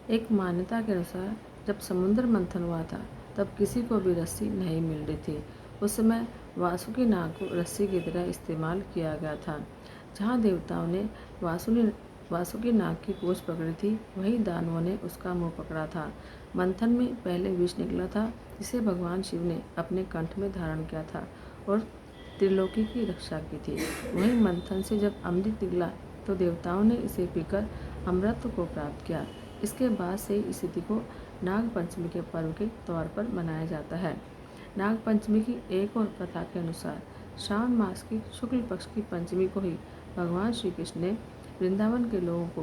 एक मान्यता के अनुसार जब समुद्र मंथन हुआ था तब किसी को भी रस्सी नहीं मिल रही थी। उस समय वासुकी नाग को रस्सी की तरह इस्तेमाल किया गया था। जहाँ देवताओं ने वासुकी नाग की पूंछ पकड़ी थी, वहीं दानवों ने उसका मुंह पकड़ा था। मंथन में पहले विष निकला था, जिसे भगवान शिव ने अपने कंठ में धारण किया था और त्रिलोकी की रक्षा की थी। वहीं मंथन से जब अमृत निकला तो देवताओं ने इसे पीकर अमृत को प्राप्त किया। इसके बाद से इस तिथि को नाग पंचमी के पर्व के तौर पर मनाया जाता है। नाग पंचमी की एक और कथा के अनुसार श्रावण मास की शुक्ल पक्ष की पंचमी को ही भगवान श्री कृष्ण ने वृंदावन के लोगों को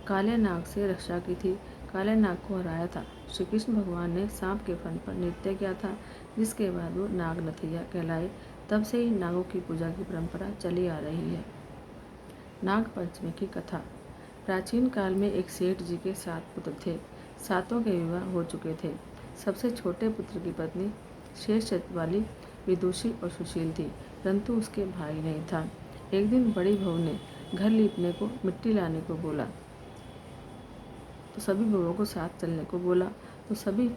काले नाग से रक्षा की थी। काले नाग को हराया था। श्री कृष्ण भगवान ने सांप के फन पर नृत्य किया था, जिसके बाद वो नाग नथैया कहलाए। तब से ही नागों की पूजा की परंपरा चली आ रही है। नाग पंचमी की कथा। प्राचीन काल में एक सेठ जी के 7 पुत्र थे। सातों के विवाह हो चुके थे। सबसे छोटे पुत्र की पत्नी शेष चरित्र वाली, विदुषी और सुशील थी, परंतु उसके भाई नहीं था। एक दिन बड़ी बहू ने घर लीपने को मिट्टी लाने को बोला तो सभी बहुओं को साथ चलने को बोला तो सभी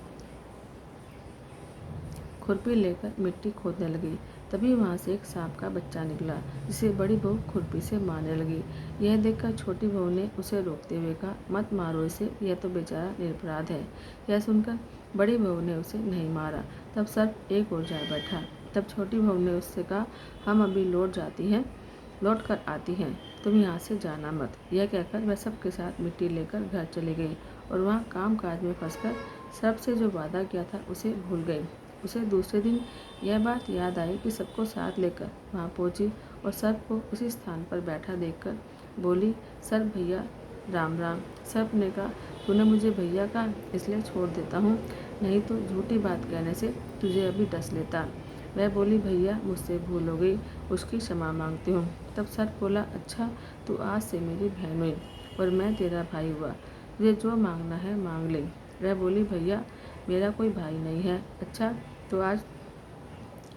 खुरपी लेकर मिट्टी खोदने लगी। तभी वहाँ से एक सांप का बच्चा निकला, जिसे बड़ी बहू खुरपी से मारने लगी। यह देखकर छोटी बहू ने उसे रोकते हुए कहा, मत मारो इसे, यह तो बेचारा निरपराध है। यह सुनकर बड़ी बहू ने उसे नहीं मारा। तब सर्प एक ओर जा बैठा। तब छोटी बहू ने उससे कहा, हम अभी लौट कर आती हैं, तुम यहाँ से जाना मत। यह कहकर वह सबके साथ मिट्टी लेकर घर चली गई और वहाँ काम काज में फंसकर सर्प से जो वादा किया था उसे भूल गई। उसे दूसरे दिन यह बात याद आई कि सबको साथ लेकर वहाँ पहुँची और सर्प को उसी स्थान पर बैठा देखकर बोली, सर्प भैया राम राम। सर्प ने कहा, तूने मुझे भैया कहा इसलिए छोड़ देता हूँ, नहीं तो झूठी बात कहने से तुझे अभी डस लेता। वह बोली, भैया मुझसे भूल हो गई, उसकी क्षमा मांगती हूँ। तब सर्प बोला, अच्छा तू आज से मेरी बहन हुई और मैं तेरा भाई हुआ, तुझे जो मांगना है मांग ले। वह बोली, भैया मेरा कोई भाई नहीं है। अच्छा तो आज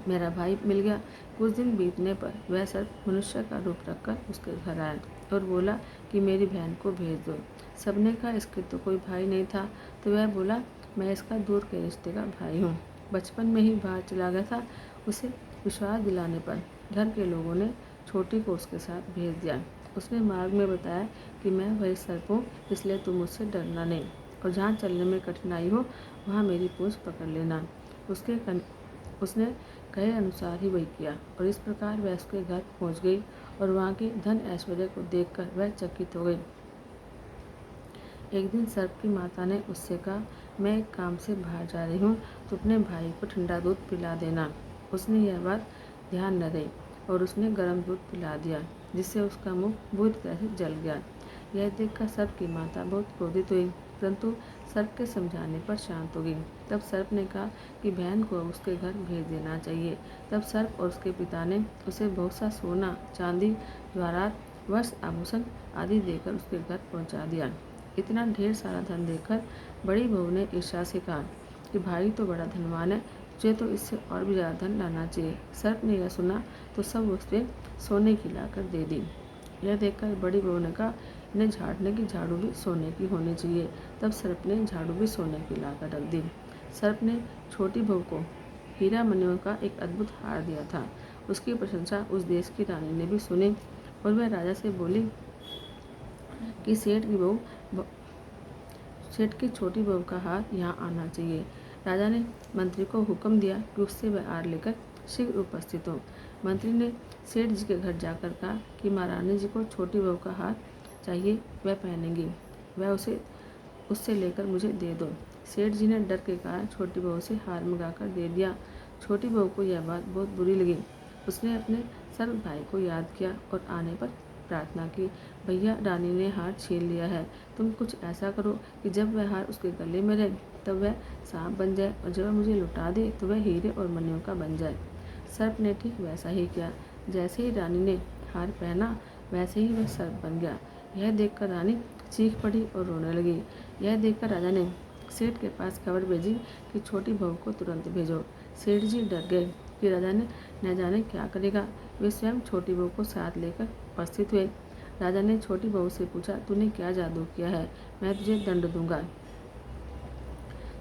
मेरा भाई मिल गया। कुछ दिन बीतने पर वह सर्प मनुष्य का रूप रखकर उसके घर आया और बोला कि मेरी बहन को भेज दो। सबने कहा, इसके तो कोई भाई नहीं था। तो वह बोला, मैं इसका दूर के रिश्ते का भाई हूँ, बचपन में ही बाहर चला गया था। उसे विश्वास दिलाने पर घर के लोगों ने छोटी को उसके साथ भेज दिया। उसने मार्ग में बताया कि मैं वही सर्प हूँ, इसलिए तुम मुझसे डरना नहीं और जहाँ चलने में कठिनाई हो वहाँ मेरी पूंछ पकड़ लेना। उसने कहे अनुसार ही वही किया और इस प्रकार वह उसके घर पहुँच गई और वहाँ के धन ऐश्वर्य को देखकर वह चकित हो गई। एक दिन सर्प की माता ने उससे कहा, मैं एक काम से बाहर जा रही हूँ, तो अपने भाई को ठंडा दूध पिला देना। उसने यह बात ध्यान न रही और उसने गर्म दूध पिला दिया, जिससे उसका मुंह बुरी तरह से जल गया। यह देखकर सर्प की माता बहुत क्रोधित हुई, परंतु सर्प के समझाने पर शांत हो गई। तब सर्प ने कहा कि बहन को उसके घर भेज देना चाहिए। तब सर्प और उसके पिता ने उसे बहुत सा सोना, चांदी, जवाहरात, वस्त्र, आभूषण आदि देकर उसके घर पहुंचा दिया। इतना ढेर सारा धन देखकर बड़ी बहू ने ईर्ष्या से कहा कि भाई तो बड़ा धनवान है, तुझे तो इससे और भी ज़्यादा धन लाना चाहिए। सर्प ने यह सुना तो सब वस्तुएं सोने की लाकर दे दी। यह देखकर बड़ी बहू ने कहा, इन्हें झाड़ने की झाड़ू भी सोने की होनी चाहिए। तब सर्प ने झाड़ू भी सोने की लाकर रख दी। सर्प ने छोटी बहू को हीरा मणियों का एक अद्भुत हार दिया था। उसकी प्रशंसा उस देश की रानी ने भी सुनी और वह राजा से बोली कि सेठ की छोटी बहू का हार यहाँ आना चाहिए। राजा ने मंत्री को हुक्म दिया कि उससे वह हार लेकर शीघ्र उपस्थित हो। मंत्री ने सेठ जी के घर जाकर कहा कि महारानी जी को छोटी बहू का हार चाहिए, वह पहनेंगी, वह उससे लेकर मुझे दे दो। सेठ जी ने डर के कारण छोटी बहू से हार मंगाकर दे दिया। छोटी बहू को यह बात बहुत बुरी लगी। उसने अपने सर्व भाई को याद किया और आने पर प्रार्थना की, भैया रानी ने हार छीन लिया है, तुम कुछ ऐसा करो कि जब वह हार उसके गले में रहे तब वह सांप बन जाए और जब वह मुझे लुटा दे तो वह हीरे और मणियों का बन जाए। सर्प ने ठीक वैसा ही किया। जैसे ही रानी ने हार पहना वैसे ही वह सर्प बन गया। यह देखकर रानी चीख पड़ी और रोने लगी। यह देखकर राजा ने सेठ के पास खबर भेजी कि छोटी बहू को तुरंत भेजो। सेठ जी डर गए कि राजा ने न जाने क्या करेगा। वे स्वयं छोटी बहू को साथ लेकर उपस्थित हुए। राजा ने छोटी बहू से पूछा, तूने क्या जादू किया है, मैं तुझे दंड दूंगा।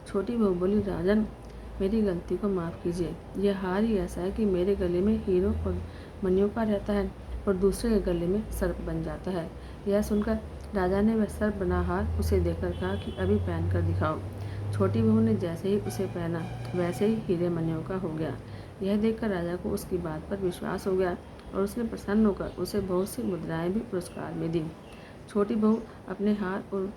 छोटी बहू बोली, राजन मेरी गलती को माफ़ कीजिए। यह हार ही ऐसा है कि मेरे गले में हीरो और मणियों का रहता है और दूसरे के गले में सर्प बन जाता है। यह सुनकर राजा ने वह सर्प बना हार उसे देकर कहा कि अभी पहन कर दिखाओ। छोटी बहू ने जैसे ही उसे पहना वैसे ही हीरे मणियों का हो गया। यह देखकर राजा को उसकी बात पर विश्वास हो गया और उसने प्रसन्न होकर उसे बहुत सी मुद्राएं भी पुरस्कार में दी। छोटी बहू अपने हार और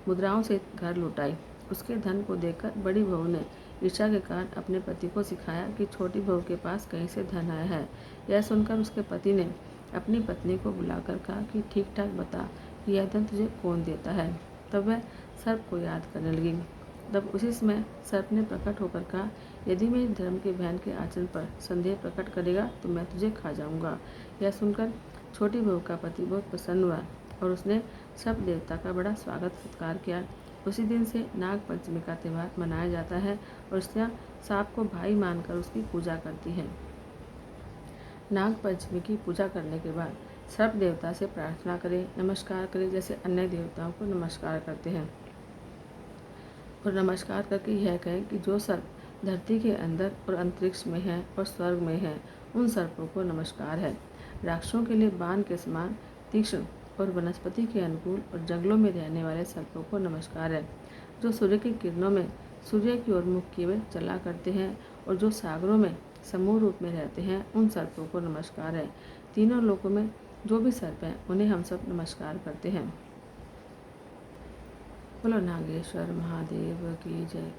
मुद्राओं से घर लौट आई। उसके धन को देखकर बड़ी बहू ने ईर्ष्या के कारण अपने पति को सिखाया कि छोटी बहू के पास कहीं से धन आया है। यह सुनकर उसके पति ने अपनी पत्नी को बुलाकर कहा कि ठीक ठाक बता कि यह धन तुझे कौन देता है। तब वह सर्प को याद करने लगी। तब उसी समय सर्प ने प्रकट होकर कहा, यदि मेरी धर्म की बहन के आचरण पर संदेह प्रकट करेगा तो मैं तुझे खा जाऊंगा। यह सुनकर छोटी बहू का पति बहुत प्रसन्न हुआ और उसने सर्प देवता का बड़ा स्वागत सत्कार किया। उसी दिन से नाग पंचमी का त्यौहार मनाया जाता है और स्त्रियां सांप को भाई मानकर उसकी पूजा करती हैं। नाग पंचमी की पूजा करने के बाद सर्प देवता से प्रार्थना करें, नमस्कार करें जैसे अन्य देवताओं को नमस्कार करते हैं और नमस्कार करके यह कहें कि जो सर्प धरती के अंदर और अंतरिक्ष में है और स्वर्ग में है उन सर्पों को नमस्कार है। राक्षसों के लिए बाण के समान तीक्ष्ण और वनस्पति के अनुकूल और जंगलों में रहने वाले सर्पों को नमस्कार है। जो सूर्य की किरणों में सूर्य की ओर मुख किए हुए चला करते हैं और जो सागरों में समूह रूप में रहते हैं उन सर्पों को नमस्कार है। तीनों लोकों में जो भी सर्प हैं उन्हें हम सब नमस्कार करते हैं। बोलो नागेश्वर महादेव की जय।